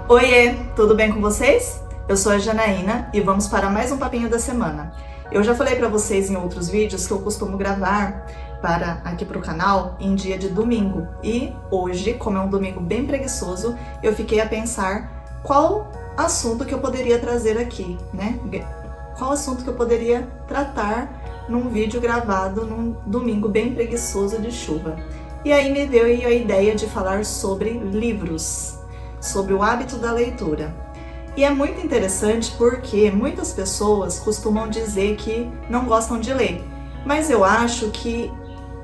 Oiê, tudo bem com vocês? Eu sou a Janaína e vamos para mais um papinho da semana. Eu já falei para vocês em outros vídeos que eu costumo gravar aqui para o canal em dia de domingo. E hoje, como é um domingo bem preguiçoso, eu fiquei a pensar qual assunto que eu poderia trazer aqui, né? Qual assunto que eu poderia tratar num vídeo gravado num domingo bem preguiçoso de chuva. E aí me veio a ideia de falar sobre livros, sobre o hábito da leitura. E é muito interessante porque muitas pessoas costumam dizer que não gostam de ler, mas eu acho que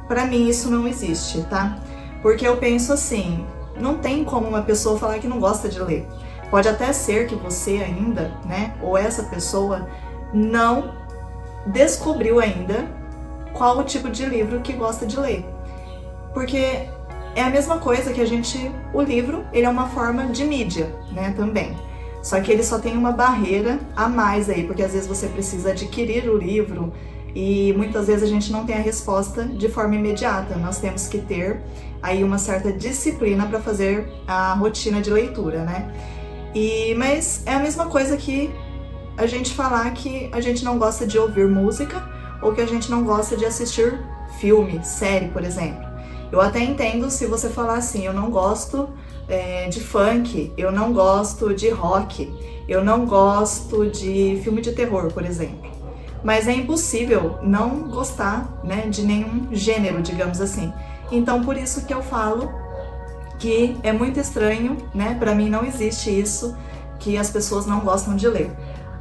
para mim isso não existe, tá? Porque eu penso assim, não tem como uma pessoa falar que não gosta de ler. Pode até ser que você ainda, né, ou essa pessoa não descobriu ainda qual o tipo de livro que gosta de ler. Porque é a mesma coisa que o livro, ele é uma forma de mídia, né, também. Só que ele só tem uma barreira a mais aí, porque às vezes você precisa adquirir o livro e muitas vezes a gente não tem a resposta de forma imediata. Nós temos que ter aí uma certa disciplina para fazer a rotina de leitura, né? Mas é a mesma coisa que a gente falar que a gente não gosta de ouvir música ou que a gente não gosta de assistir filme, série, por exemplo. Eu até entendo se você falar assim, eu não gosto de funk, eu não gosto de rock, eu não gosto de filme de terror, por exemplo. Mas é impossível não gostar, né, de nenhum gênero, digamos assim. Então, por isso que eu falo que é muito estranho, né? Para mim não existe isso, que as pessoas não gostam de ler.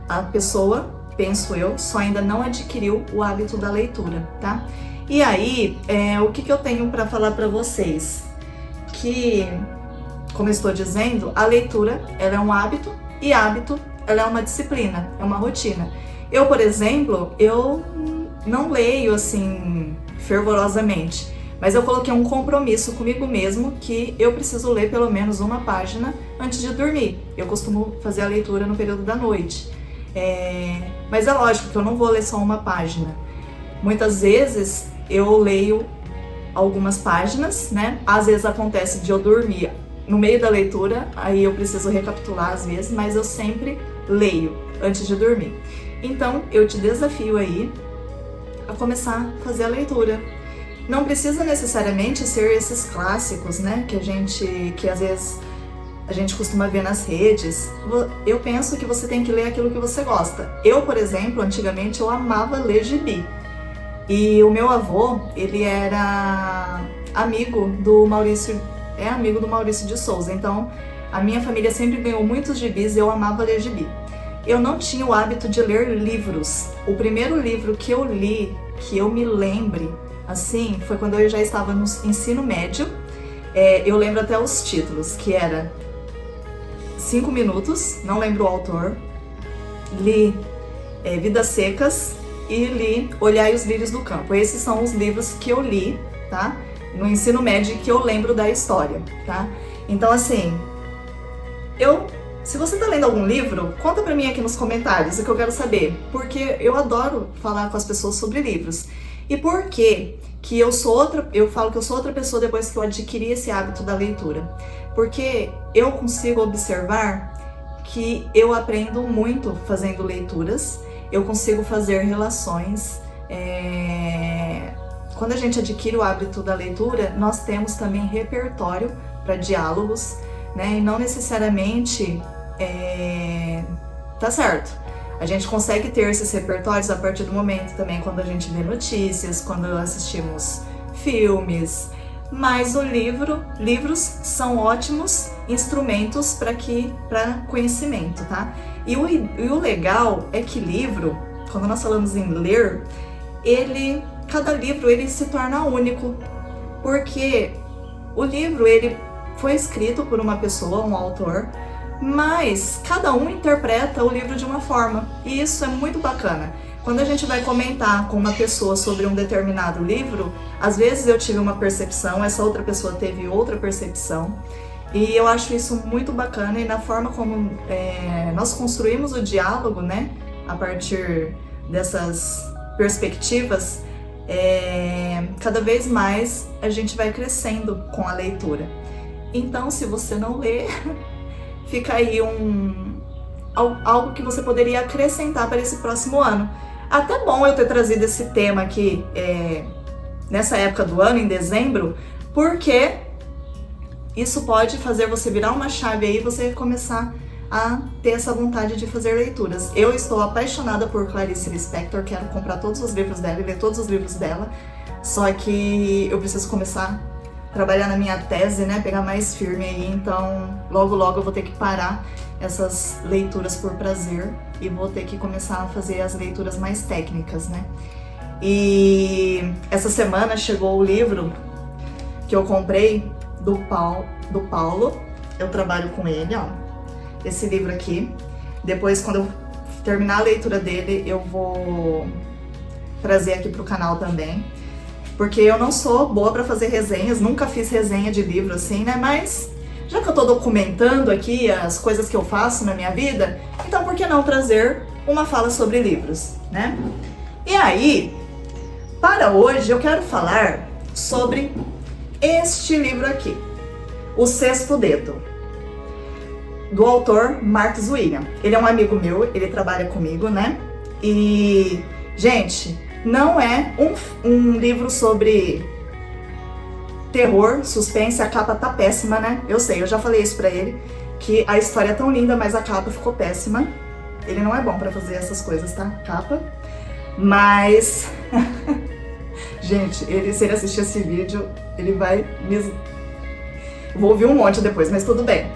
A pessoa, penso eu, só ainda não adquiriu o hábito da leitura, tá? E aí, o que eu tenho para falar para vocês? Que, como eu estou dizendo, a leitura ela é um hábito e hábito ela é uma disciplina, é uma rotina. Eu, por exemplo, eu não leio assim fervorosamente, mas eu coloquei um compromisso comigo mesmo que eu preciso ler pelo menos uma página antes de dormir. Eu costumo fazer a leitura no período da noite. Mas é lógico que eu não vou ler só uma página. Muitas vezes eu leio algumas páginas, né? Às vezes acontece de eu dormir no meio da leitura, aí eu preciso recapitular às vezes, mas eu sempre leio antes de dormir. Então eu te desafio aí a começar a fazer a leitura. Não precisa necessariamente ser esses clássicos, né? Que às vezes a gente costuma ver nas redes. Eu penso que você tem que ler aquilo que você gosta. Eu, por exemplo, antigamente eu amava ler gibi. E o meu avô, ele era amigo do Maurício de Souza. Então, a minha família sempre ganhou muitos gibis e eu amava ler gibi. Eu não tinha o hábito de ler livros. O primeiro livro que eu li, que eu me lembre, assim, foi quando eu já estava no ensino médio. Eu lembro até os títulos, que era 5 Minutos, não lembro o autor. Li Vidas Secas e li Olhai os Lírios do Campo. Esses são os livros que eu li, tá? No ensino médio, que eu lembro da história, tá? Então, assim, se você tá lendo algum livro, conta pra mim aqui nos comentários, o que eu quero saber, porque eu adoro falar com as pessoas sobre livros. E por que eu falo que eu sou outra pessoa depois que eu adquiri esse hábito da leitura? Porque eu consigo observar que eu aprendo muito fazendo leituras, eu consigo fazer relações. Quando a gente adquire o hábito da leitura, nós temos também repertório para diálogos, né? E não necessariamente tá certo. A gente consegue ter esses repertórios a partir do momento também quando a gente vê notícias, quando assistimos filmes. Mas livros são ótimos instrumentos para conhecimento, tá? E o legal é que livro, quando nós falamos em ler, cada livro ele se torna único, porque o livro ele foi escrito por uma pessoa, um autor, mas cada um interpreta o livro de uma forma, e isso é muito bacana. Quando a gente vai comentar com uma pessoa sobre um determinado livro, às vezes eu tive uma percepção, essa outra pessoa teve outra percepção, e eu acho isso muito bacana, e na forma como nós construímos o diálogo, né, a partir dessas perspectivas, cada vez mais a gente vai crescendo com a leitura. Então, se você não lê, fica aí algo que você poderia acrescentar para esse próximo ano. Até bom eu ter trazido esse tema aqui nessa época do ano, em dezembro, porque isso pode fazer você virar uma chave aí e você começar a ter essa vontade de fazer leituras. Eu estou apaixonada por Clarice Lispector, quero comprar todos os livros dela e ler todos os livros dela, só que eu preciso começar a trabalhar na minha tese, né, pegar mais firme aí, então logo logo eu vou ter que parar essas leituras por prazer e vou ter que começar a fazer as leituras mais técnicas, né. E essa semana chegou o livro que eu comprei do Paulo, eu trabalho com ele, ó, esse livro aqui. Depois, quando eu terminar a leitura dele, eu vou trazer aqui pro canal também, porque eu não sou boa para fazer resenhas, nunca fiz resenha de livro assim, né, mas já que eu tô documentando aqui as coisas que eu faço na minha vida, então por que não trazer uma fala sobre livros, né? E aí, para hoje eu quero falar sobre este livro aqui, O Sexto Dedo, do autor Marcus William. Ele é um amigo meu, ele trabalha comigo, né? E, gente, não é um livro sobre terror, suspense, a capa tá péssima, né? Eu sei, eu já falei isso pra ele, que a história é tão linda, mas a capa ficou péssima. Ele não é bom pra fazer essas coisas, tá? Capa. Mas... gente, se ele assistir esse vídeo, ele vai me... Vou ouvir um monte depois, mas tudo bem.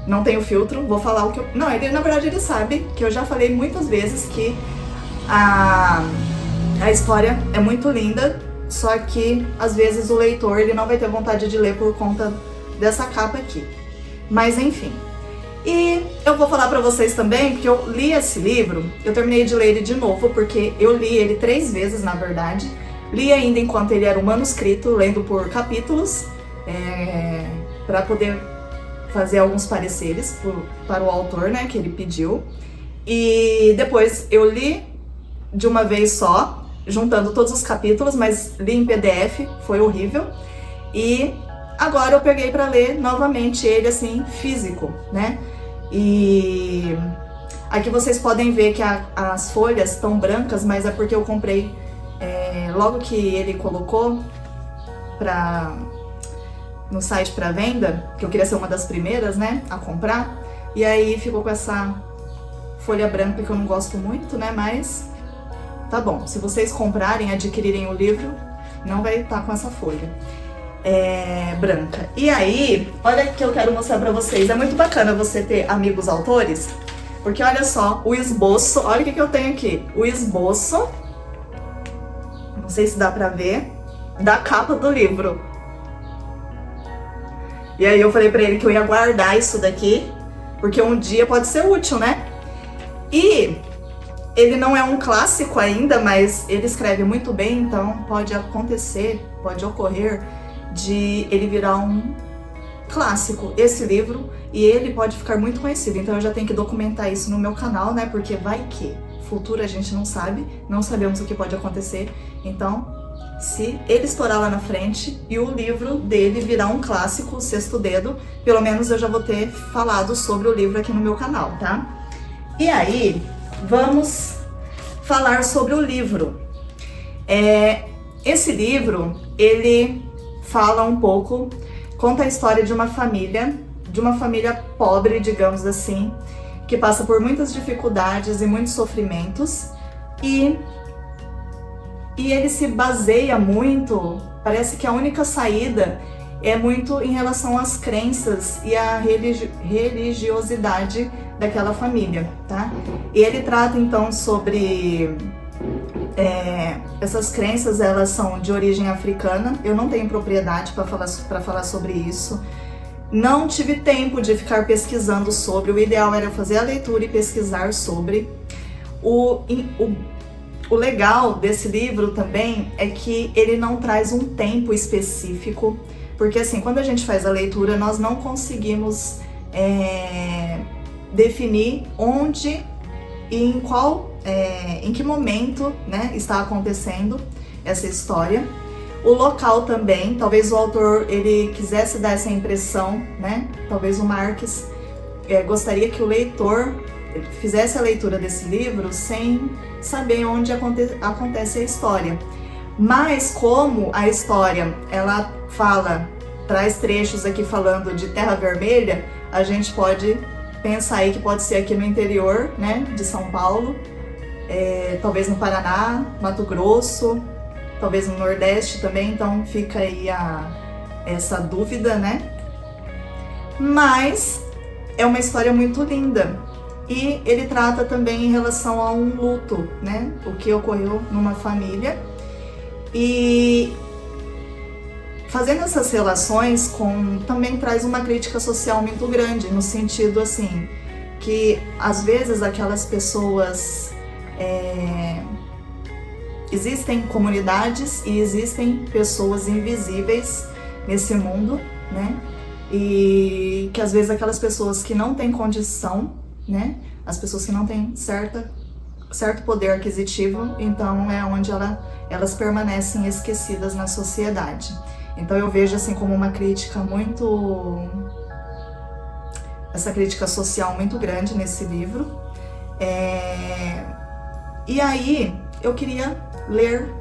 Não tenho filtro, vou falar o que eu... Não, ele, na verdade ele sabe que eu já falei muitas vezes que a história é muito linda, só que às vezes o leitor ele não vai ter vontade de ler por conta dessa capa aqui. Mas enfim. E eu vou falar pra vocês também que eu li esse livro, eu terminei de ler ele de novo, porque eu li ele 3 vezes, na verdade. Li ainda enquanto ele era um manuscrito, lendo por capítulos, para poder fazer alguns pareceres para o autor, né, que ele pediu. E depois eu li de uma vez só, juntando todos os capítulos, mas li em PDF, foi horrível. E agora eu peguei para ler novamente ele assim, físico, né? E aqui vocês podem ver que as folhas estão brancas, mas é porque eu comprei logo que ele colocou no site para venda, que eu queria ser uma das primeiras, né, a comprar, e aí ficou com essa folha branca que eu não gosto muito, né, mas tá bom, se vocês comprarem, adquirirem o livro, não vai estar com essa folha branca. E aí, olha que eu quero mostrar pra vocês, é muito bacana você ter amigos autores, porque olha só, o esboço, olha o que eu tenho aqui, o esboço, não sei se dá pra ver, da capa do livro. E aí eu falei pra ele que eu ia guardar isso daqui, porque um dia pode ser útil, né? E ele não é um clássico ainda, mas ele escreve muito bem, então pode ocorrer de ele virar um clássico, esse livro, e ele pode ficar muito conhecido. Então eu já tenho que documentar isso no meu canal, né? Porque vai que futuro a gente não sabe, não sabemos o que pode acontecer. Então, se ele estourar lá na frente e o livro dele virar um clássico, O Sexto Dedo, pelo menos eu já vou ter falado sobre o livro aqui no meu canal, tá? E aí, vamos falar sobre o livro. Esse livro, ele fala um pouco, conta a história de uma família pobre, digamos assim, que passa por muitas dificuldades e muitos sofrimentos, e ele se baseia muito, parece que a única saída é muito em relação às crenças e à religiosidade daquela família, tá? E ele trata então sobre essas crenças, elas são de origem africana. Eu não tenho propriedade para falar sobre isso. Não tive tempo de ficar pesquisando sobre. O ideal era fazer a leitura e pesquisar sobre. O legal desse livro também é que ele não traz um tempo específico, porque assim, quando a gente faz a leitura, nós não conseguimos definir onde e em que momento, né, está acontecendo essa história. O local também, talvez o autor ele quisesse dar essa impressão, né? Talvez o Marcus gostaria que o leitor fizesse a leitura desse livro sem saber onde acontece a história. Mas como a história, ela traz trechos aqui falando de Terra Vermelha, a gente pode pensar aí que pode ser aqui no interior, né, de São Paulo, talvez no Paraná, Mato Grosso, talvez no Nordeste também, então fica aí essa dúvida, né? Mas é uma história muito linda e ele trata também em relação a um luto, né? O que ocorreu numa família, e fazendo essas relações também traz uma crítica social muito grande, no sentido assim, que às vezes aquelas pessoas existem comunidades e existem pessoas invisíveis nesse mundo, né? E que às vezes aquelas pessoas que não têm condição, né? As pessoas que não têm certo poder aquisitivo, então é onde elas permanecem esquecidas na sociedade. Então eu vejo assim como uma crítica essa crítica social muito grande nesse livro. E aí eu queria ler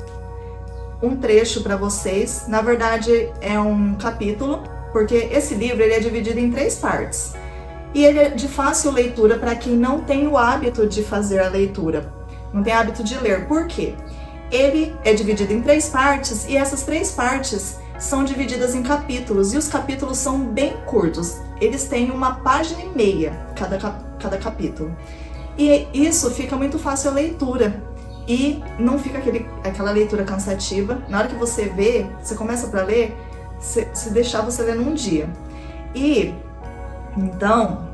um trecho para vocês. Na verdade é um capítulo, porque esse livro ele é dividido em 3 partes. E ele é de fácil leitura para quem não tem o hábito de fazer a leitura, não tem hábito de ler. Por quê? Ele é dividido em 3 partes e essas 3 partes são divididas em capítulos, e os capítulos são bem curtos. Eles têm 1,5 páginas cada capítulo. E isso fica muito fácil a leitura. E não fica aquela leitura cansativa. Na hora que você vê, você começa para ler, se deixar você lê num dia. E então,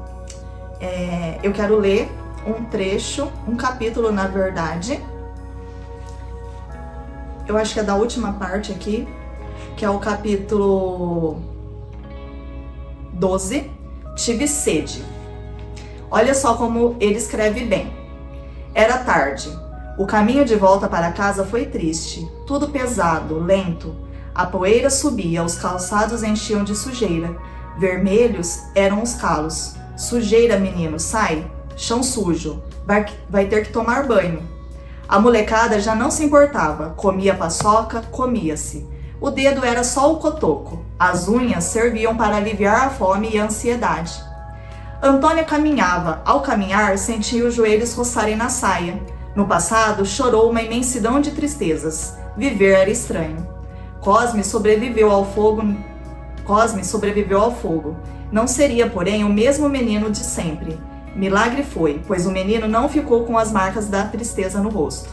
eu quero ler um trecho, um capítulo na verdade. Eu acho que é da última parte aqui, que é o capítulo 12, Tive Sede. Olha só como ele escreve bem. Era tarde. O caminho de volta para casa foi triste, tudo pesado, lento. A poeira subia, os calçados enchiam de sujeira. Vermelhos eram os calos. Sujeira, menino, sai. Chão sujo. Vai ter que tomar banho. A molecada já não se importava. Comia paçoca, comia-se. O dedo era só o cotoco. As unhas serviam para aliviar a fome e a ansiedade. Antônia caminhava. Ao caminhar, sentia os joelhos roçarem na saia. No passado, chorou uma imensidão de tristezas. Viver era estranho. Cosme sobreviveu ao fogo. Não seria, porém, o mesmo menino de sempre. Milagre foi, pois o menino não ficou com as marcas da tristeza no rosto.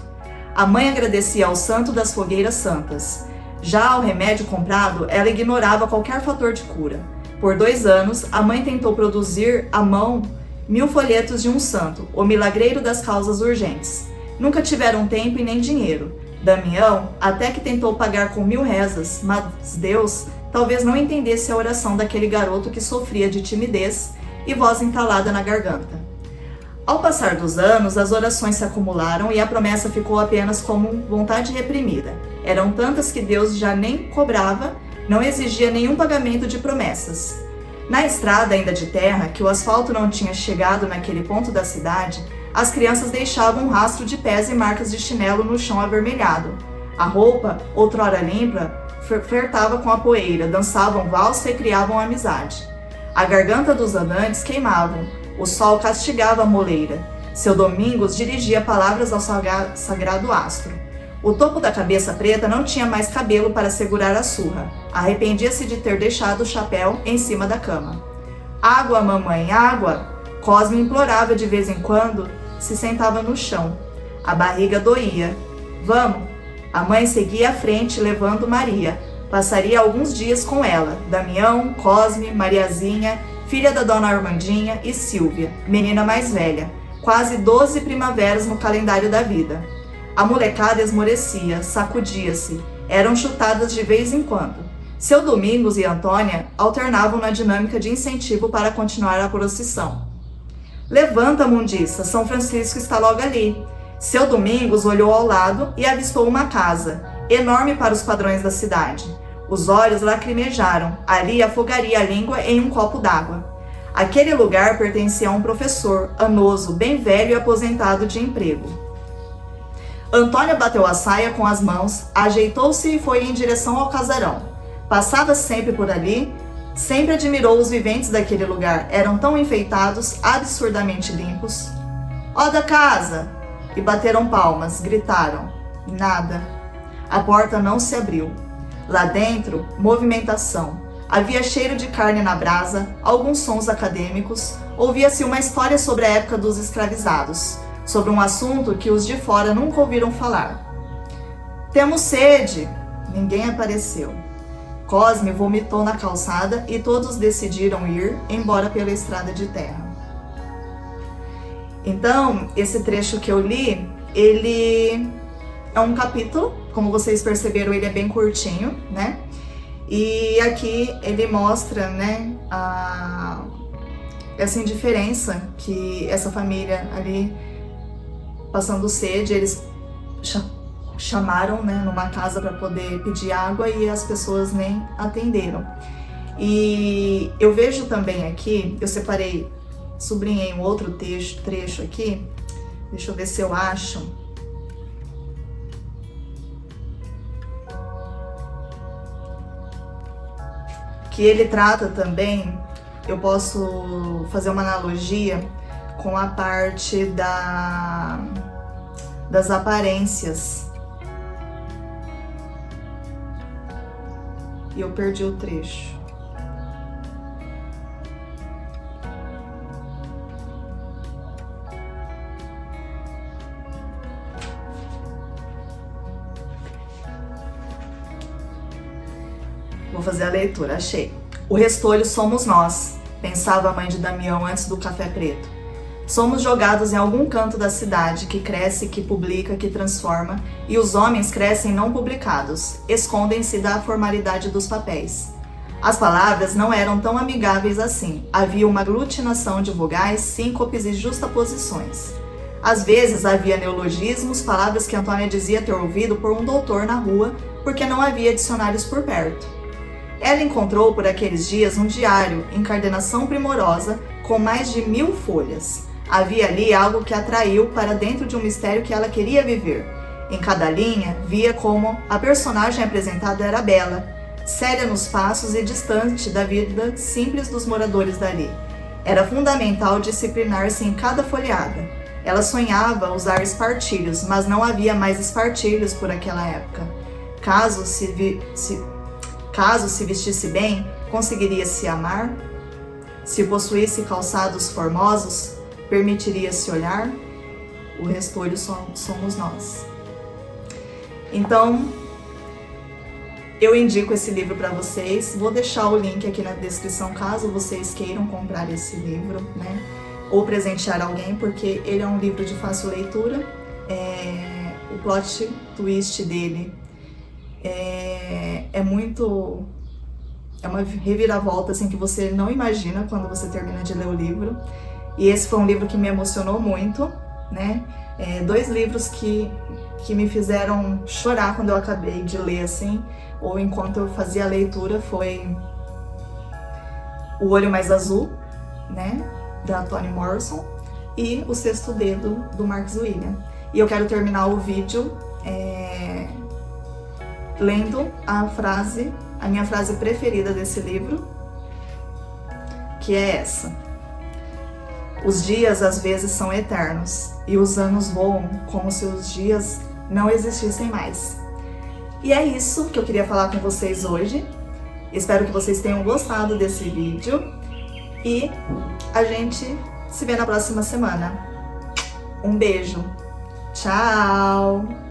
A mãe agradecia ao santo das fogueiras santas. Já ao remédio comprado, ela ignorava qualquer fator de cura. Por 2 anos, a mãe tentou produzir à mão 1000 folhetos de um santo, o milagreiro das causas urgentes. Nunca tiveram tempo e nem dinheiro. Damião até que tentou pagar com 1000 rezas, mas Deus talvez não entendesse a oração daquele garoto que sofria de timidez e voz entalada na garganta. Ao passar dos anos, as orações se acumularam e a promessa ficou apenas como vontade reprimida. Eram tantas que Deus já nem cobrava, não exigia nenhum pagamento de promessas. Na estrada ainda de terra, que o asfalto não tinha chegado naquele ponto da cidade, as crianças deixavam um rastro de pés e marcas de chinelo no chão avermelhado. A roupa, outrora limpa, flertava com a poeira, dançavam valsa e criavam amizade. A garganta dos andantes queimavam, o sol castigava a moleira. Seu Domingos dirigia palavras ao sagrado astro. O topo da cabeça preta não tinha mais cabelo para segurar a surra. Arrependia-se de ter deixado o chapéu em cima da cama. Água, mamãe, água! Cosme implorava de vez em quando, se sentava no chão. A barriga doía. Vamos! A mãe seguia à frente, levando Maria. Passaria alguns dias com ela, Damião, Cosme, Mariazinha, filha da dona Armandinha, e Silvia, menina mais velha. Quase 12 primaveras no calendário da vida. A molecada esmorecia, sacudia-se. Eram chutadas de vez em quando. Seu Domingos e Antônia alternavam na dinâmica de incentivo para continuar a procissão. Levanta, mundiça, São Francisco está logo ali. Seu Domingos olhou ao lado e avistou uma casa, enorme para os padrões da cidade. Os olhos lacrimejaram, ali afogaria a língua em um copo d'água. Aquele lugar pertencia a um professor, anoso, bem velho e aposentado de emprego. Antônia bateu a saia com as mãos, ajeitou-se e foi em direção ao casarão. Passava sempre por ali, sempre admirou os viventes daquele lugar. Eram tão enfeitados, absurdamente limpos. Ó da casa! E bateram palmas, gritaram. Nada. A porta não se abriu. Lá dentro, movimentação. Havia cheiro de carne na brasa, alguns sons acadêmicos, ouvia-se uma história sobre a época dos escravizados, sobre um assunto que os de fora nunca ouviram falar. Temos sede! Ninguém apareceu. Cosme vomitou na calçada e todos decidiram ir embora pela estrada de terra. Então, esse trecho que eu li, ele é um capítulo, como vocês perceberam, ele é bem curtinho, né? E aqui ele mostra, né, essa indiferença que essa família ali, passando sede, eles chamaram, né, numa casa para poder pedir água e as pessoas nem atenderam. E eu vejo também aqui, eu separei, sublinhei um outro trecho aqui, deixa eu ver se eu acho. Que ele trata também, eu posso fazer uma analogia com a parte das aparências. E eu perdi o trecho. Vou fazer a leitura, achei. O restolho somos nós, pensava a mãe de Damião antes do café preto. Somos jogados em algum canto da cidade que cresce, que publica, que transforma, e os homens crescem não publicados, escondem-se da formalidade dos papéis. As palavras não eram tão amigáveis assim, havia uma aglutinação de vogais, síncopes e justaposições. Às vezes havia neologismos, palavras que Antônia dizia ter ouvido por um doutor na rua, porque não havia dicionários por perto. Ela encontrou por aqueles dias um diário, encardenação primorosa, com mais de 1000 folhas. Havia ali algo que a atraiu para dentro de um mistério que ela queria viver. Em cada linha, via como a personagem apresentada era bela, séria nos passos e distante da vida simples dos moradores dali. Era fundamental disciplinar-se em cada folheada. Ela sonhava usar espartilhos, mas não havia mais espartilhos por aquela época. Caso se vestisse bem, conseguiria se amar? Se possuísse calçados formosos, permitiria-se olhar? O restolho somos nós. Então, eu indico esse livro para vocês. Vou deixar o link aqui na descrição, caso vocês queiram comprar esse livro, né? Ou presentear alguém, porque ele é um livro de fácil leitura. O plot twist dele é uma reviravolta assim, que você não imagina quando você termina de ler o livro. E esse foi um livro que me emocionou muito, né? 2 livros que me fizeram chorar quando eu acabei de ler, assim, ou enquanto eu fazia a leitura, foi O Olho Mais Azul, né, da Toni Morrison, e O Sexto Dedo, do Marcus William. E eu quero terminar o vídeo lendo a minha frase preferida desse livro, que é essa: os dias às vezes são eternos e os anos voam como se os dias não existissem mais. E é isso que eu queria falar com vocês hoje. Espero que vocês tenham gostado desse vídeo e a gente se vê na próxima semana. Um beijo. Tchau!